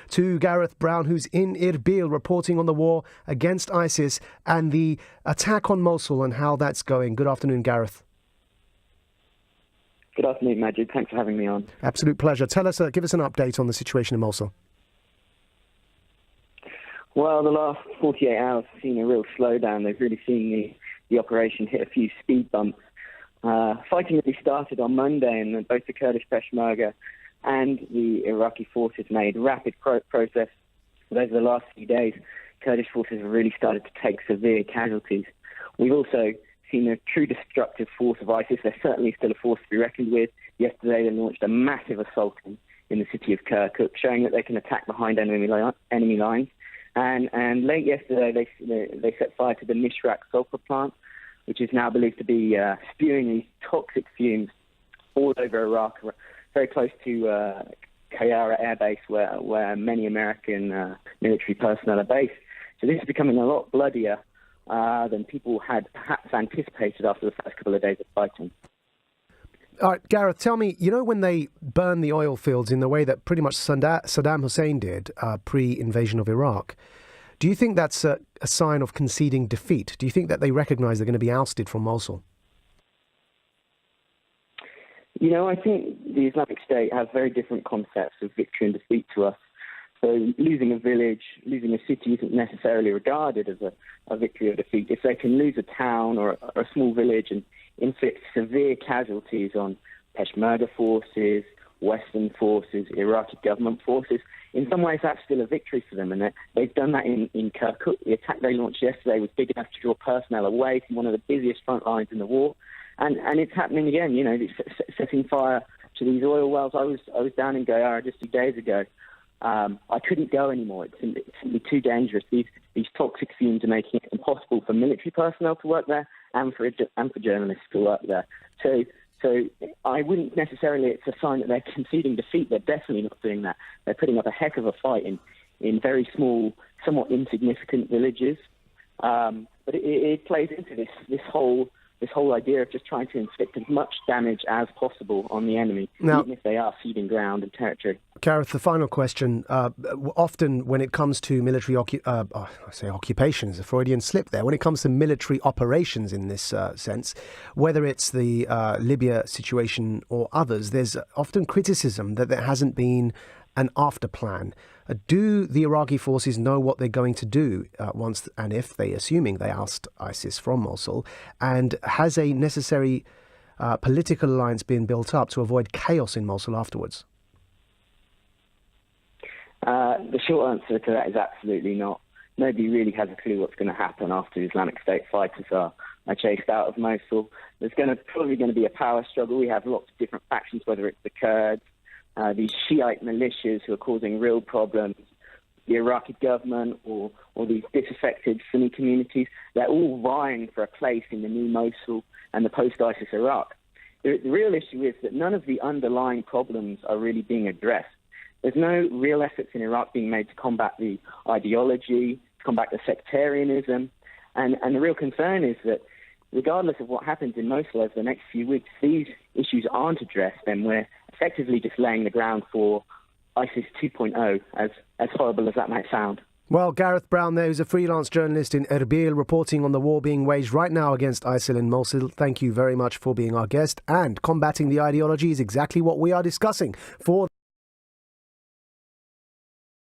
To Gareth Browne, who's in Erbil, reporting on the war against ISIS and the attack on Mosul and how that's going. Good afternoon, Gareth. Good afternoon, Maajid. Thanks for having me on. Absolute pleasure. Tell us, give us an update on the situation in Mosul. Well, the last 48 hours have seen a real slowdown. They've really seen the operation hit a few speed bumps. Fighting really started on Monday, and both the Kurdish Peshmerga and the Iraqi forces made rapid progress. But over the last few days, Kurdish forces have really started to take severe casualties. We've also seen a true destructive force of ISIS. They're certainly still a force to be reckoned with. Yesterday, they launched a massive assault in the city of Kirkuk, showing that they can attack behind enemy lines. And late yesterday, they set fire to the Mishraq sulfur plant, which is now believed to be spewing these toxic fumes all over Iraq, very close to Kayara Air Base, where many American military personnel are based. So this is becoming a lot bloodier than people had perhaps anticipated after the first couple of days of fighting. All right, Gareth, tell me, when they burn the oil fields in the way that pretty much Saddam Hussein did pre-invasion of Iraq, do you think that's a sign of conceding defeat? Do you think that they recognise they're going to be ousted from Mosul? I think the Islamic State has very different concepts of victory and defeat to us. So losing a village, losing a city isn't necessarily regarded as a victory or defeat. If they can lose a town or a small village and inflict severe casualties on Peshmerga forces, Western forces, Iraqi government forces, in some ways that's still a victory for them. And they've done that in Kirkuk. The attack they launched yesterday was big enough to draw personnel away from one of the busiest front lines in the war. And it's happening again, setting fire to these oil wells. I was down in Gayara just 2 days ago. I couldn't go anymore. It's simply too dangerous. These toxic fumes are making it impossible for military personnel to work there and for journalists to work there. So I wouldn't necessarily, it's a sign that they're conceding defeat. They're definitely not doing that. They're putting up a heck of a fight in very small, somewhat insignificant villages. But it plays into this whole idea of just trying to inflict as much damage as possible on the enemy, now, even if they are ceding ground and territory. Gareth, the final question. Often when it comes to military occupations, a Freudian slip there, when it comes to military operations in this sense, whether it's the Libya situation or others, there's often criticism that there hasn't been an after plan. Do the Iraqi forces know what they're going to do once and if assuming they oust ISIS from Mosul? And has a necessary political alliance been built up to avoid chaos in Mosul afterwards? The short answer to that is absolutely not. Nobody really has a clue what's going to happen after the Islamic State fighters are chased out of Mosul. There's probably going to be a power struggle. We have lots of different factions, whether it's the Kurds, these Shiite militias who are causing real problems, the Iraqi government or these disaffected Sunni communities. They're all vying for a place in the new Mosul and the post-ISIS Iraq. The real issue is that none of the underlying problems are really being addressed. There's no real efforts in Iraq being made to combat the ideology, to combat the sectarianism. And the real concern is that regardless of what happens in Mosul over the next few weeks, these issues aren't addressed, and we're effectively just laying the ground for ISIS 2.0, as horrible as that might sound. Well, Gareth Browne there, who's a freelance journalist in Erbil, reporting on the war being waged right now against ISIL in Mosul. Thank you very much for being our guest. And combating the ideology is exactly what we are discussing for